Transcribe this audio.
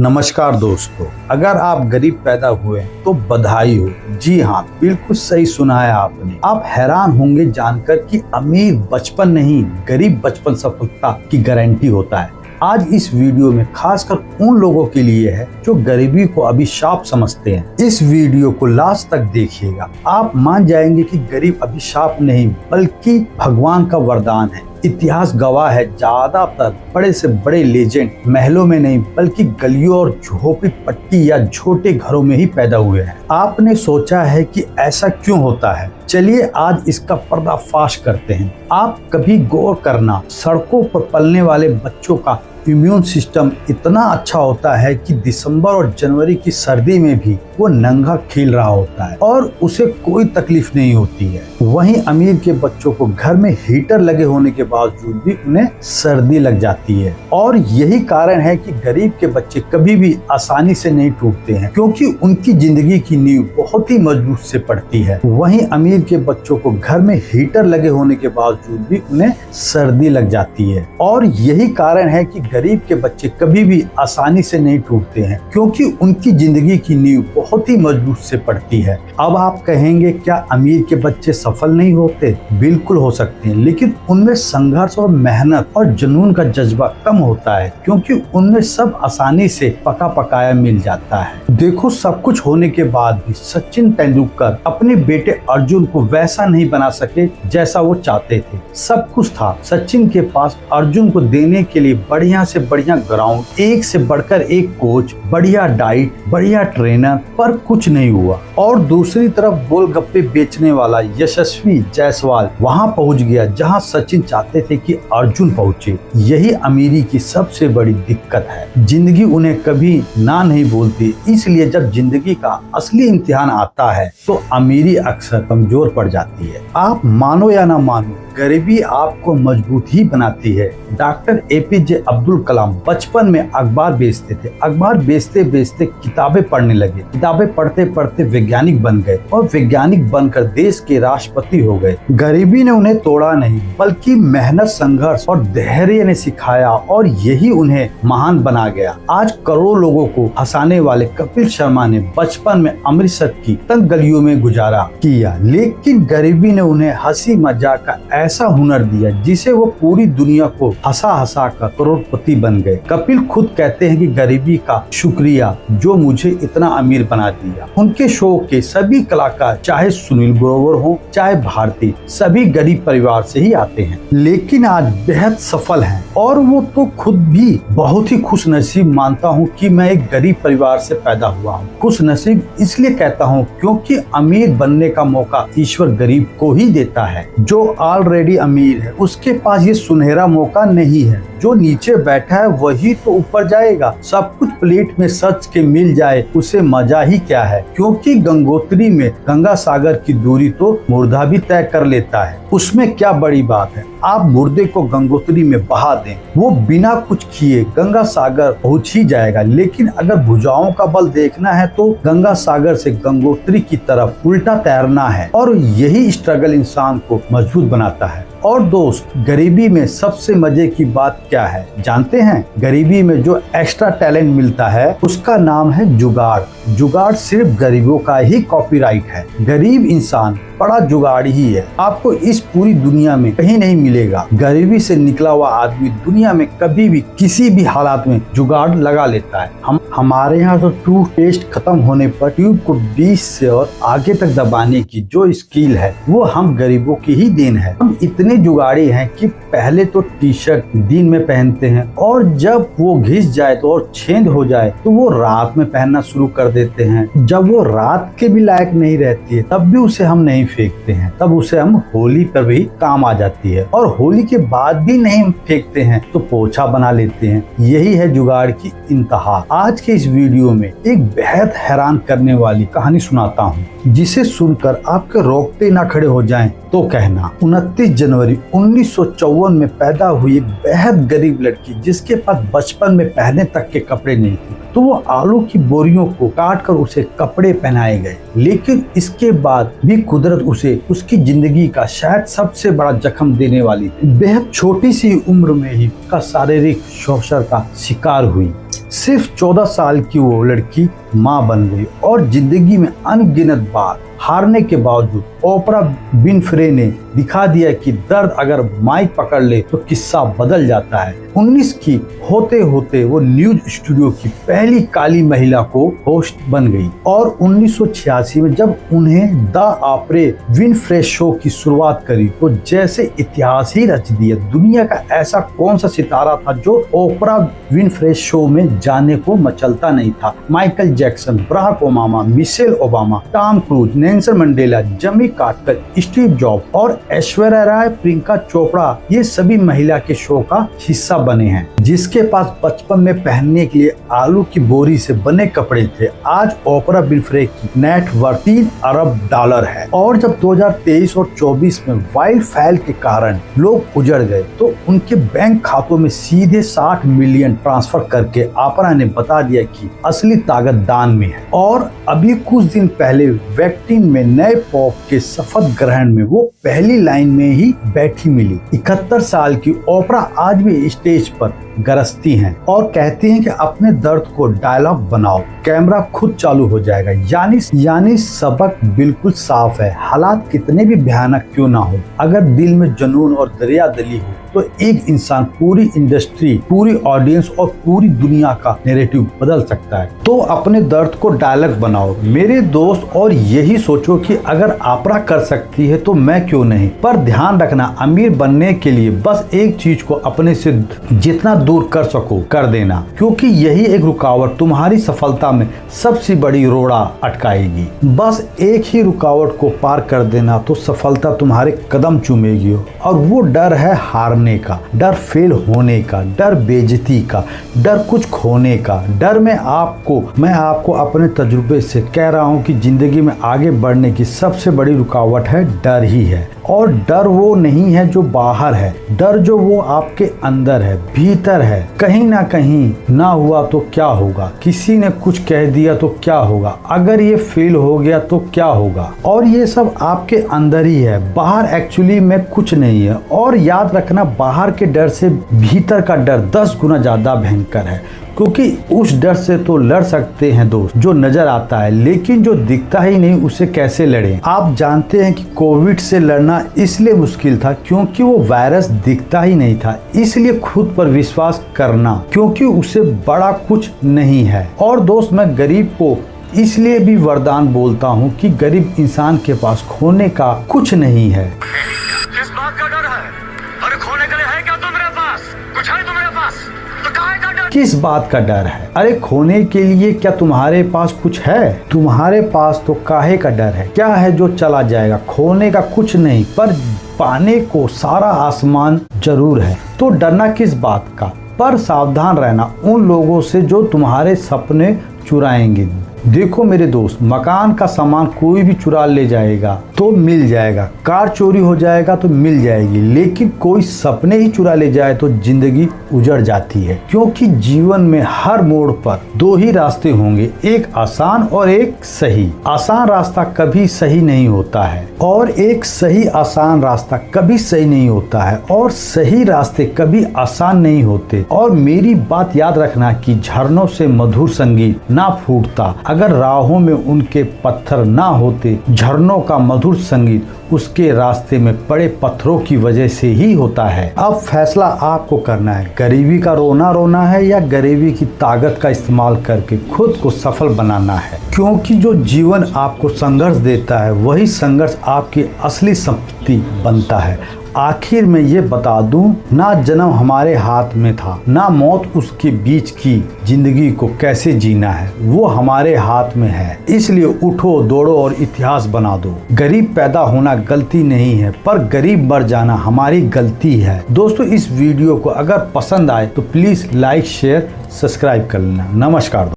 नमस्कार दोस्तों, अगर आप गरीब पैदा हुए तो बधाई हो। जी हाँ, बिल्कुल सही सुना है आपने। आप हैरान होंगे जानकर कि अमीर बचपन नहीं, गरीब बचपन सफलता की गारंटी होता है। आज इस वीडियो में खासकर उन लोगों के लिए है जो गरीबी को अभिशाप समझते हैं। इस वीडियो को लास्ट तक देखिएगा, आप मान जाएंगे कि गरीब अभिशाप नहीं बल्कि भगवान का वरदान है। इतिहास गवाह है, ज्यादातर बड़े से बड़े लेजेंड महलों में नहीं बल्कि गलियों और झोपड़ी पट्टी या छोटे घरों में ही पैदा हुए हैं। आपने सोचा है कि ऐसा क्यों होता है? चलिए आज इसका पर्दाफाश करते हैं। आप कभी गौर करना, सड़कों पर पलने वाले बच्चों का इम्यून सिस्टम इतना अच्छा होता है कि दिसंबर और जनवरी की सर्दी में भी वो नंगा खेल रहा होता है और उसे कोई तकलीफ नहीं होती है। वहीं अमीर के बच्चों को घर में हीटर लगे होने के बावजूद भी उन्हें सर्दी लग जाती है। और यही कारण है कि गरीब के बच्चे कभी भी आसानी से नहीं टूटते हैं, क्योंकि उनकी जिंदगी की नींव बहुत ही मजबूत से पड़ती है। वहीं अमीर के बच्चों को घर में हीटर लगे होने के बावजूद भी उन्हें सर्दी लग जाती है। और यही कारण है कि गरीब के बच्चे कभी भी आसानी से नहीं टूटते हैं, क्योंकि उनकी जिंदगी की नींव बहुत ही मजबूत से पड़ती है। अब आप कहेंगे, क्या अमीर के बच्चे सफल नहीं होते? बिल्कुल हो सकते हैं, लेकिन उनमें संघर्ष और मेहनत और जुनून का जज्बा कम होता है, क्योंकि उनमें सब आसानी से पका पकाया मिल जाता है। देखो, सब कुछ होने के बाद भी सचिन तेंदुलकर अपने बेटे अर्जुन को वैसा नहीं बना सके जैसा वो चाहते थे। सब कुछ था सचिन के पास अर्जुन को देने के लिए, बढ़िया से बढ़िया ग्राउंड, एक से बढ़कर एक कोच, बढ़िया डाइट, बढ़िया ट्रेनर, पर कुछ नहीं हुआ। और दूसरी तरफ गोलगप्पे बेचने वाला यशस्वी जायसवाल वहां पहुंच गया जहां सचिन चाहते थे कि अर्जुन पहुंचे। यही अमीरी की सबसे बड़ी दिक्कत है। जिंदगी उन्हें कभी ना नहीं बोलती, इसलिए जब जिंदगी का असली इम्तिहान आता है तो अमीरी अक्सर कमजोर पड़ जाती है। आप मानो या ना मानो, गरीबी आपको मजबूत ही बनाती है। डॉक्टर APJ अब्दुल कलाम बचपन में अखबार बेचते थे। अखबार बेचते बेचते किताबें पढ़ने लगे। किताबें पढ़ते पढ़ते वैज्ञानिक बन गए और वैज्ञानिक बनकर देश के राष्ट्रपति हो गए। गरीबी ने उन्हें तोड़ा नहीं बल्कि मेहनत, संघर्ष और धैर्य ने सिखाया, और यही उन्हें महान बना गया। आज करोड़ों लोगों को हंसाने वाले कपिल शर्मा ने बचपन में अमृतसर की तंग गलियों में गुजारा किया, लेकिन गरीबी ने उन्हें हंसी मजाक का ऐसा हुनर दिया जिसे वो पूरी दुनिया को हंसा हंसा कर करोड़पति बन गए। कपिल खुद कहते हैं कि गरीबी का शुक्रिया जो मुझे इतना अमीर बना दिया। उनके शो के सभी कलाकार, चाहे सुनील ग्रोवर हो चाहे भारती, सभी गरीब परिवार से ही आते हैं, लेकिन आज बेहद सफल हैं। और वो तो खुद भी बहुत ही खुश नसीब मानता हूँ कि मैं एक गरीब परिवार से पैदा हुआ हूँ। खुश नसीब इसलिए कहता हूँ क्योंकि अमीर बनने का मौका ईश्वर गरीब को ही देता है। जो ऑलरेडी अमीर है उसके पास ये सुनहरा मौका नहीं है। जो नीचे बैठा है वही तो ऊपर जाएगा। सब कुछ प्लेट में सच के मिल जाए उसे मजा ही क्या है, क्योंकि गंगोत्री में गंगा सागर की दूरी तो मुर्दा भी तय कर लेता है। उसमें क्या बड़ी बात है? आप मुर्दे को गंगोत्री में बहा दें, वो बिना कुछ किए गंगा सागर पहुंच ही जाएगा। लेकिन अगर भुजाओं का बल देखना है तो गंगा सागर से गंगोत्री की तरफ उल्टा तैरना है, और यही स्ट्रगल इंसान को मजबूत बनाता है। और दोस्त, गरीबी में सबसे मजे की बात क्या है जानते हैं? गरीबी में जो एक्स्ट्रा टैलेंट मिलता है उसका नाम है जुगाड़। जुगाड़ सिर्फ गरीबों का ही कॉपीराइट है। गरीब इंसान बड़ा जुगाड़ी ही है, आपको इस पूरी दुनिया में कहीं नहीं मिलेगा। गरीबी से निकला हुआ आदमी दुनिया में कभी भी किसी भी हालात में जुगाड़ लगा लेता है। हमारे यहाँ तो टूथपेस्ट खत्म होने पर ट्यूब को बीच से और आगे तक दबाने की जो स्किल है वो हम गरीबों की ही देन है। हम इतने जुगाड़ी हैं कि पहले तो टी-शर्ट दिन में पहनते हैं, और जब वो घिस जाए तो और छेद हो जाए तो वो रात में पहनना शुरू कर देते हैं। जब वो रात के भी लायक नहीं रहती है तब भी उसे हम नहीं फेंकते हैं, तब उसे हम होली पर भी काम आ जाती है। और होली के बाद भी नहीं फेंकते हैं तो पोछा बना लेते हैं। यही है जुगाड़ की इंतहा। आज के इस वीडियो में एक बेहद हैरान करने वाली कहानी सुनाता हूँ, जिसे सुनकर आपके रोकते ना खड़े हो जाएं तो कहना। 29 जनवरी 1954 में पैदा हुई एक बेहद गरीब लड़की, जिसके पास बचपन में पहनने तक के कपड़े नहीं थे, तो वो आलू की बोरियों को काट कर उसे कपड़े पहनाए गए। लेकिन इसके बाद भी कुदरत उसे उसकी जिंदगी का शायद सबसे बड़ा जख्म देने वाली थी। बेहद छोटी सी उम्र में ही उसका शारीरिक शोषण का शिकार हुई। सिर्फ 14 साल की वो लड़की माँ बन गई और जिंदगी में अनगिनत बार हारने के बावजूद ओपरा विनफ्रे ने दिखा दिया कि दर्द अगर माइक पकड़ ले तो किस्सा बदल जाता है। 19 की होते होते वो न्यूज स्टूडियो की पहली काली महिला को होस्ट बन गई और 1986 में जब उन्हें द ऑपरा विनफ्रे शो की शुरुआत करी तो जैसे इतिहास ही रच दिया। दुनिया का ऐसा कौन सा सितारा था जो ओपरा विनफ्रे शो में जाने को मचलता नहीं था। Michael Jackson, Barack Obama, Michelle Obama, Tom Cruise, Nelson Mandela, Jimmy Carter, Steve Job और ऐश्वर्या राय, प्रियंका चोपड़ा, ये सभी महिला के शो का हिस्सा बने हैं। जिसके पास बचपन में पहनने के लिए आलू की बोरी से बने कपड़े थे, आज ओपरा विनफ्रे की नेटवर्थ $3 अरब है। और जब 2023 और 24 में वाइल्ड फायर के कारण लोग उजड़ गए तो उनके बैंक खातों में सीधे 60 मिलियन ट्रांसफर करके ओपरा ने बता दिया कि असली ताकत दान में है। और अभी कुछ दिन पहले वैक्टिन में नए पॉप के शपथ ग्रहण में वो पहली लाइन में ही बैठी मिली। 71 साल की ओपरा आज भी स्टेज पर गरजती हैं और कहती हैं कि अपने दर्द को डायलॉग बनाओ, कैमरा खुद चालू हो जाएगा। यानी सबक बिल्कुल साफ है। हालात कितने भी भयानक क्यों ना हो, अगर दिल में जुनून और दरियादिली हो तो एक इंसान पूरी इंडस्ट्री, पूरी ऑडियंस और पूरी दुनिया का नैरेटिव बदल सकता है। तो अपने दर्द को डायलॉग बनाओ मेरे दोस्त, और यही सोचो कि अगर ओपरा कर सकती है तो मैं क्यों नहीं। पर ध्यान रखना, अमीर बनने के लिए बस एक चीज को अपने से जितना दूर कर सको कर देना, क्योंकि यही एक रुकावट तुम्हारी सफलता में सबसे बड़ी रोड़ा अटकाएगी। बस एक ही रुकावट को पार कर देना तो सफलता तुम्हारे कदम चूमेगी। और वो डर है हारने का, डर फेल होने का, डर बेइज्जती का, डर कुछ खोने का। डर में मैं आपको अपने तजुर्बे से कह रहा हूँ कि जिंदगी में आगे बढ़ने की सबसे बड़ी रुकावट है डर ही है। और डर वो नहीं है जो बाहर है, डर जो वो आपके अंदर है, भीतर है। कहीं ना कहीं ना हुआ तो क्या होगा, किसी ने कुछ कह दिया तो क्या होगा, अगर ये फेल हो गया तो क्या होगा। और ये सब आपके अंदर ही है, बाहर एक्चुअली में कुछ नहीं है। और याद रखना, बाहर के डर से भीतर का डर 10 गुना ज्यादा भयंकर है, क्योंकि उस डर से तो लड़ सकते हैं दोस्त जो नजर आता है, लेकिन जो दिखता ही नहीं उसे कैसे लड़ें। आप जानते हैं कि कोविड से लड़ना इसलिए मुश्किल था क्योंकि वो वायरस दिखता ही नहीं था। इसलिए खुद पर विश्वास करना, क्योंकि उसे बड़ा कुछ नहीं है। और दोस्त, मैं गरीब को इसलिए भी वरदान बोलता हूँ कि गरीब इंसान के पास खोने का कुछ नहीं है। किस बात का डर है? अरे खोने के लिए है क्या तुम्हारे पास? कुछ है तुम्हारे पास? तो काहे का डर? किस बात का डर है? अरे खोने के लिए क्या तुम्हारे पास कुछ है? तुम्हारे पास तो काहे का डर है? क्या है जो चला जाएगा? खोने का कुछ नहीं, पर पाने को सारा आसमान जरूर है। तो डरना किस बात का? पर सावधान रहना उन लोगों से जो तुम्हारे सपने चुराएंगे। देखो मेरे दोस्त, मकान का सामान कोई भी चुरा ले जाएगा तो मिल जाएगा, कार चोरी हो जाएगा तो मिल जाएगी, लेकिन कोई सपने ही चुरा ले जाए तो जिंदगी उजड़ जाती है। क्योंकि जीवन में हर मोड़ पर 2 ही रास्ते होंगे, एक आसान और एक सही। आसान रास्ता कभी सही नहीं होता है और एक सही आसान रास्ता कभी सही नहीं होता है, और सही रास्ते कभी आसान नहीं होते। और मेरी बात याद रखना कि झरनों से मधुर संगीत ना फूटता अगर राहों में उनके पत्थर ना होते। झरनों का मधुर संगीत उसके रास्ते में पड़े पत्थरों की वजह से ही होता है। अब फैसला आपको करना है, गरीबी का रोना रोना है या गरीबी की ताकत का इस्तेमाल करके खुद को सफल बनाना है। क्योंकि जो जीवन आपको संघर्ष देता है वही संघर्ष आपकी असली संपत्ति बनता है। आखिर में ये बता दूं, ना जन्म हमारे हाथ में था, ना मौत उसके बीच की जिंदगी को कैसे जीना है वो हमारे हाथ में है। इसलिए उठो, दौड़ो और इतिहास बना दो। गरीब पैदा होना गलती नहीं है, पर गरीब मर जाना हमारी गलती है। दोस्तों, इस वीडियो को अगर पसंद आए तो प्लीज लाइक, शेयर, सब्सक्राइब कर लेना। नमस्कार।